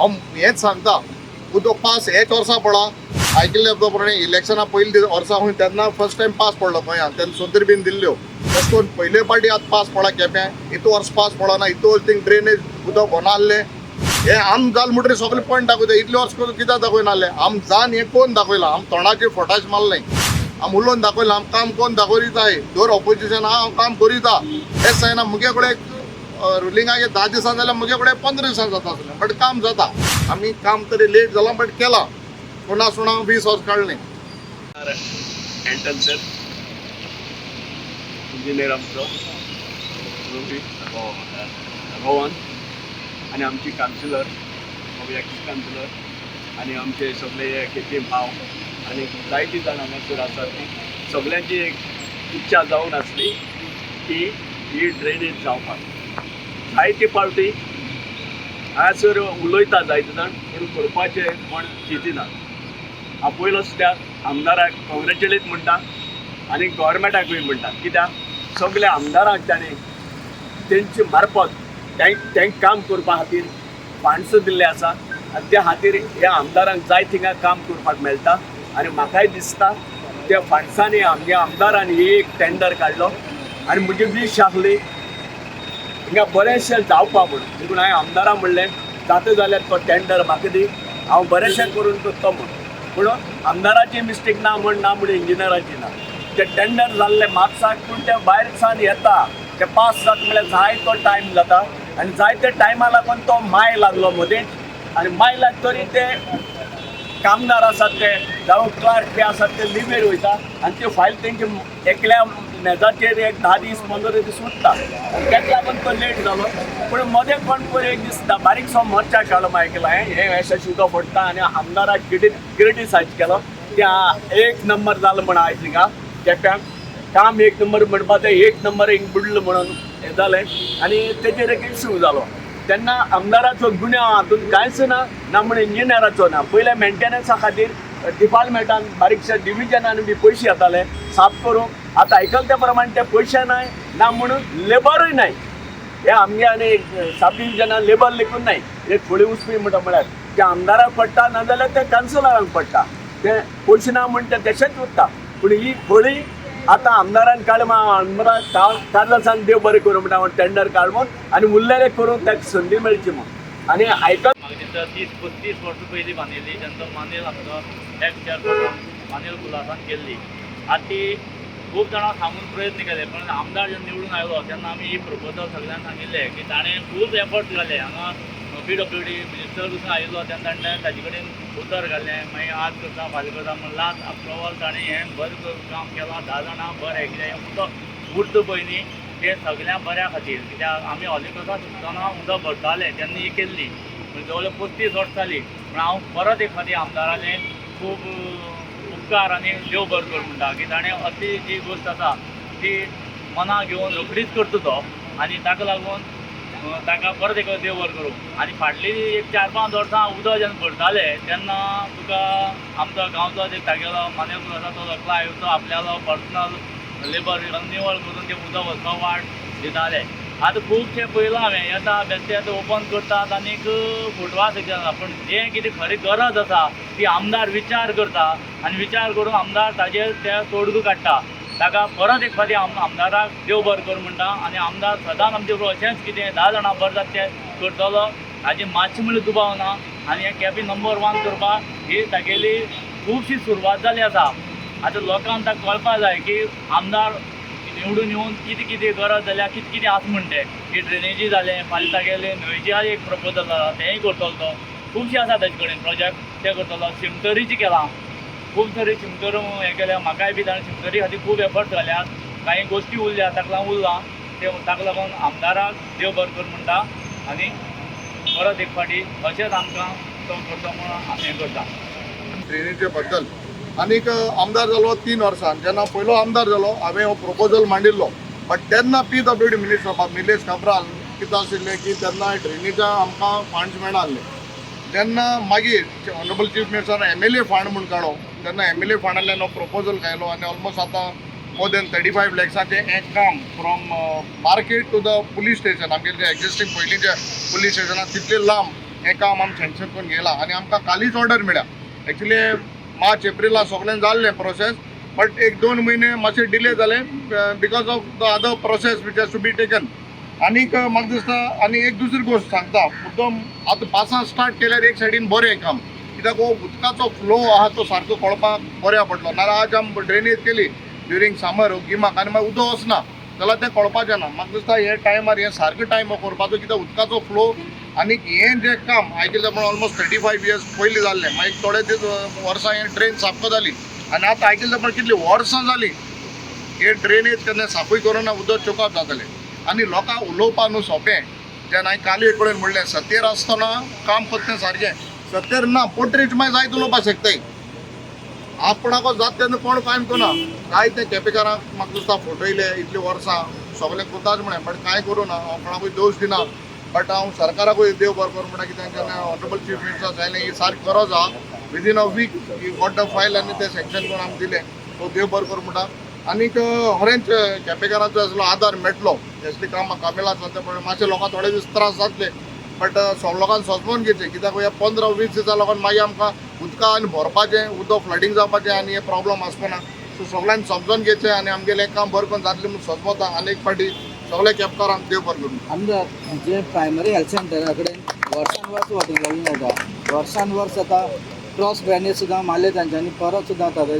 हांव हेंच सांगता उदक पास हेच वर्सा पडला आयकल्ले प्रमाणे इलेक्शना पयलीं वर्सा खंय तेन्ना फर्स्ट टायम पास पडलो गोंयांत तेन्ना सोंतरी बीन दिल्ल्यो तशें करून पयले फावटी आतां पास पडला केप्यां इतू वर्स पास पडना इतू वर्स थिंग ड्रेनेज उदक होना आहलें हे आम जाल म्हणटरी सगळे पॉयंट दाखयता इतले वर्स कित्याक दाखयना आहले आम जान हें कोण दाखयलां आम तोंडाचेर फटाश मारलें आम उलोवन दाखयलां आम काम कोण दाखयता दर ऑपोजिशन हांव काम करिता हेंच जायना मुगे कडेन रुलिंगाचे 10 दिसां जाल्यार मुगे कडेन 15 दिसां जाता आसलें बट काम जाता आमी काम तरी लेट जालां बट केलां कोणा सुणा 20 वर्स काडलें एंटन सर इंजिनियर आमचो रोहन आनी आमची कावन्सिलर एक्स कावन्सिलर आनी आमचे सगळे केपी भाव आनी जायतीं जाण हांगासर आसात ती सगळ्यांची एक इच्छा जावन आसली की ही ड्रेनेज जावपाक जायते फावटी हांगासर उलयता जायते जाण पूण करपाचें कोण चिंतिना हांव पयलो सुद्दां आमदाराक कॉंग्रेच्युलेट म्हणटा आनी गव्हर्मेंटाकूय म्हणटा कित्याक सगल्या आमदारांक ताणें तेंचे मार्फत तांकां काम करपा खातीर फांड्स दिल्ले आसा आनी त्या खातीर ह्या आमदारांक जाय थिंगा काम करपाक मेळटा आनी म्हाकाय दिसता त्या फांड्सांनी आमच्या आमदारांनी एक टेंडर काडलो आनी म्हजी वीश आसली हिंगा बरेंशें जावपा म्हणून देखून हांवें आमदारां म्हणलें जाता जाल्यार तो टेंडर म्हाका दी हांव बरेंशें करून करता म्हणून पूण आमदाराची मिस्टेक ना म्हण इंजिनियराची ना ते टेंडर जाल्ले म्हापसाक पूण ते भायर सावन येता ते पास जाता म्हळ्यार जायतो टायम जाता आनी जायते टायमा लागून तो माय लागलो मदींच आनी माय लाग तरी ते कामदार आसात ते जावं क्लार्क ते आसात ते लिव्हीर वयता आनी त्यो फायल तेंचे एकल्या मेजाचेर एक 10 दीस 15 दीस उरता तेका लागून तो लेट जालो पूण मदें कोण पळय एक दीस बारीकसो मोर्चा काडलो आयकला हे अशें शुद्ध फोडटा आनी आमदाराक क्रिटिसायज केलो त्या 1 नंबर जालो म्हण आयज थिंगा केप्याक काम 1 नंबर म्हणपा तें 1 नंबर हिंग बुडलो म्हणून हें जालें आनी तेजेर एक इश्यू जालो तेन्ना आमदाराचो गुन्यांव हातूंत कांयच ना म्हण इंजिनियराचो ना पयले मेंटेनन्सा खातीर डिपार्टमेंटान बारीकशा डिविजनान बी पयशे येताले साफ करूंक आतां आयकला त्या प्रमाणे ते पयशे ना म्हणून लेबरूय नाय हे आमगे आनी सब डिविजनान लेबर लेखून नाय एक खोळी उसपी म्हणटा म्हळ्यार ते आमदाराक पडटा नाजाल्यार ते कावन्सिलरांक पडटा ते पयशे ना म्हण ते तशेंच उरता पूण ही खोळी आतां आमदारान काडलासान देव बरें करूं म्हणटा टेंडर काड म्हूण आनी उरलेले करूंक ताका संदी मेळची म्हूण आनी आयकत 30-35 वर्सां पयलीं बांदिल्ली तेन्ना मानेल आमचो टॅक्स चार्ज करून मानेल पुलासान केल्ली आतां ती खूब जाणां सांगून प्रयत्न केले पण आमदार जेन्ना निवडून आयलो तेन्ना आमी ही प्रपोजल सगळ्यांक सांगिल्लें की ताणें खूब एफर्ट घाले हांगा PWD मिनिस्टर पसून आयिल्लो तेन्ना ताणें ताजे कडेन उतर घालें मागीर आज करता फाल्यां करता म्हण लास्ट अप्रुवल ताणें हें बरें काम केलां 10 जाणां बरें कित्याक उदक उरता पळय न्ही तें सगळ्यां बऱ्या खातीर कित्याक आमी हॉलिक्रॉसा शिकतना उदक भरताले तेन्ना ही केल्ली जवळ 35 वर्सां जालीं पूण हांव परत एक फावटी आमदाराले खूब उपकार आनी देव बरें कर म्हणटा की ताणें अशी जी गोश्ट आसा ती मना घेवन रोखडीच करता तो आनी ताका लागून ताका परत एक देव बरें करूं आनी फाटलीं एक 4-5 वर्सां उदक जेन्ना भरताले तेन्ना तुका आमचो गांवचो एक तागेलो मानेल आसा तो एकलो येवचो आपल्यालो पर्सनल लेबर निवळ करून तें उदक वचपाक वाट दिताले आतां खुबशें पयलां हांवें येता बेश्टे आतां ओपन करतात आनीक फुटवा जाता पूण जें कितें खरी गरज आसा ती आमदार विचार करता आनी विचार करून आमदार ताजेर ते तोडगो काडटा ताका परत एक फावटी आमदाराक देव बरें कर म्हणटा आनी आमदार सदांच आमचे बरोबर अशेंच कितें 10 जाणां बरें जाता तें करतलो हाजी मातशें म्हणल्यार दुबाव ना आनी हे केपी नंबर 1 करपाक ही तागेली खुबशी सुरवात जाली आसा आतां लोकांक ताका कळपाक जाय की आमदार निवडून येवन कितें कितें गरज जाल्यार कितें कितें आसा म्हणटे की ड्रेनेजी जालें फाल्यां तागेलें न्हंयचें एक प्रपोजल जाला तेंय करतलो तो खुबशे आसा ताजे कडेन प्रोजेक्ट ते करतलो शिमतरीचें केलां खूब तरी शिमतर हें केल्या म्हाकाय बी ताणें शिमतरी खातीर खूब एफर्ट घाल्यात कांय गोश्टी उरल्या ताका लागून उरलां ते ताका लागून आमदाराक देव बरें कर म्हणटा आनी परत एक फावटी अशेंच आमकां तो करता म्हणून आमी हें करता ड्रेनेजे बद्दल आनीक आमदार जालो 3 वर्सां जेन्ना पयलो आमदार जालो हांवें हो प्रपोजल मांडिल्लो बट तेन्ना PWD मिनिस्टर निलेश काब्राल कितें आशिल्लें की तेन्ना ड्रेनेजा आमकां फंड्स मेळनासले तेन्ना मागीर honourable chief minister MLA fund म्हूण काडलो तेन्ना MLA फंडांतल्यान हो प्रपोजल घायलो आनी ऑलमोस्ट आतां more than 35 lakhs एक काम from market to the police station आमगे जे एक्झिस्टिंग पयलींचे पुलीस स्टेशनां तितले लांब हें काम आमी सँक्शन करून घेयला आनी आमकां कालीच ऑर्डर मेळ्ळ्या. एक्चुली मार्च एप्रिला सगळें जाल्लें प्रोसेस, बट 1-2 म्हयने मातशे डिले जाले because of the other process which has to be taken. आनीक म्हाका दिसता आनी एक दुसरी गोश्ट सांगता, मुद्दम आतां पावसान स्टार्ट केल्यार एक सायडीन बरें काम, कित्याक हो उदकाचो फ्लो आहा तो सारको कळपाक बऱ्या पडलो. नाल्यार आज आमी ड्रेनेज केली ड्युरींग समर गिमाक आनी मागीर उदक वचना जाल्यार तें कळपाचें ना. म्हाका दिसता हे टायमार हे सारको टायम करपाचो, कित्याक उदकाचो फ्लो आनीक हें जें काम आयकलें म्हणून ऑलमोस्ट 35 इयर्स पयलीं जाल्लें, मागीर थोडे दीस वर्सां हें ड्रेन साफ जाली आनी आतां आयकलें पण कितलीं वर्सां जालीं हे ड्रेनेज केन्ना साफूय करोना, उदक चोकप जातालें. आनी लोकांक उलोवपा न्हू सोंपें, जेन्ना हांवें काल एक कडेन म्हणलें सत्तेर आसतना काम करता सारकें, सत्तेर ना पोटरीच मागीर जायत उलोवपाक शकताय. आपणाको जाता तेन्ना कोण काम करना. कांय ते केपेकारांक म्हाका दिसता फटयले इतलीं वर्सां सगळें कोताच म्हणे, बट कांय करूं ना. हांव कोणाकूय दोश दिना, बट हांव सरकाराकूय देव बरो करूं म्हणटा, कित्याक जेन्ना ऑनरेबल चीफ मिनिस्टर जालें ही सारकी गरज आहा. Within a week he got the file आनी ते सँक्शन करून आमकां दिलें, तो देव बरो करूं म्हणटा. आनीक खरेंच केपेकारांचो असलो आदार मेळटलो, एसली कामां कामेला जाता, पण मातशे लोकांक थोडे दीस त्रास जातले, बट लोकांक सोजमोन घेवचें, कित्याक ह्या 15-20 दिसां लागून मागीर आमकां उदका आनी भरपाचें, उदक फ्लडींग जावपाचें आनी हे प्रॉब्लम आसपाना. सो सगळ्यांनी समजून घेवचें आनी आमगेलें हें काम बरें करून जातलें म्हणून सोजमोता. आनी एक फावटी सगळे केपेकारांक देव बरें करूं. आमदार जे प्रायमरी हेल्थ सेंटरा कडेन वर्सान वर्स वॉटर लॉगिंग जाता, वर्सान वर्स आतां क्रॉस ड्रेनेज सुद्दां मारले तांच्यांनी, परत सुद्दां जाता.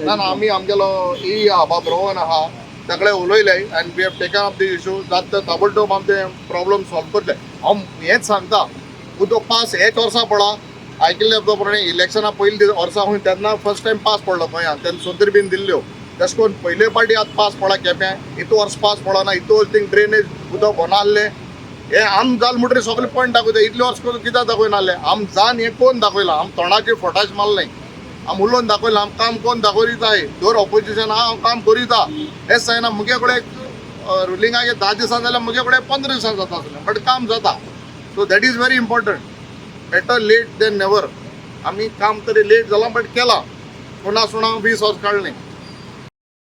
ना आमी आमगेलो ई बाब रोहन आहा सगळे उलयले आनी we have taken up the issue. जाता ताबडतोब आमी ते प्रॉब्लम सॉल्व करतले. हांव हेंच सांगता, उदक पास हेच वर्सा पडला. आयकल्ले प्रमाणे इलेक्शना पयलीं वर्सा खूंय तेन्ना फर्स्ट टायम पास पडलो गोंयांत, तेन्ना सोंतरी बीन दिल्ल्यो. तशें करून पयले पाटी आतां पास पडला केप्यां, इतू वर्स पास पडना. इतू वर्स थिंग ड्रेनेज उदक होनासलें हें आम जाल म्हणटरी सगळे पॉयंट दाखयता. इतले वर्स कित्याक दाखयनासलें आम जान हें कोण दाखयलां. आम तोंडाचेर फटाश मारलें, आम उलोवन दाखयलां, आम काम कोण दाखयता. दर ऑपोजिशन हांव काम करीता हेंच जायना. मुगे कडेन रुलिंगाचे 10 दिसां जाल्यार मुगे कडेन 15 दिसां जाता आसलें, बट काम जाता. So that is very important. Better late than never. आमी काम तरी लेट जालां बट केलां, कोणा सुणा 20 वर्स काडलें.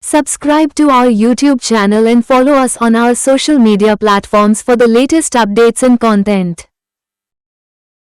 Subscribe to our YouTube channel and follow us on our social media platforms for the latest updates and content.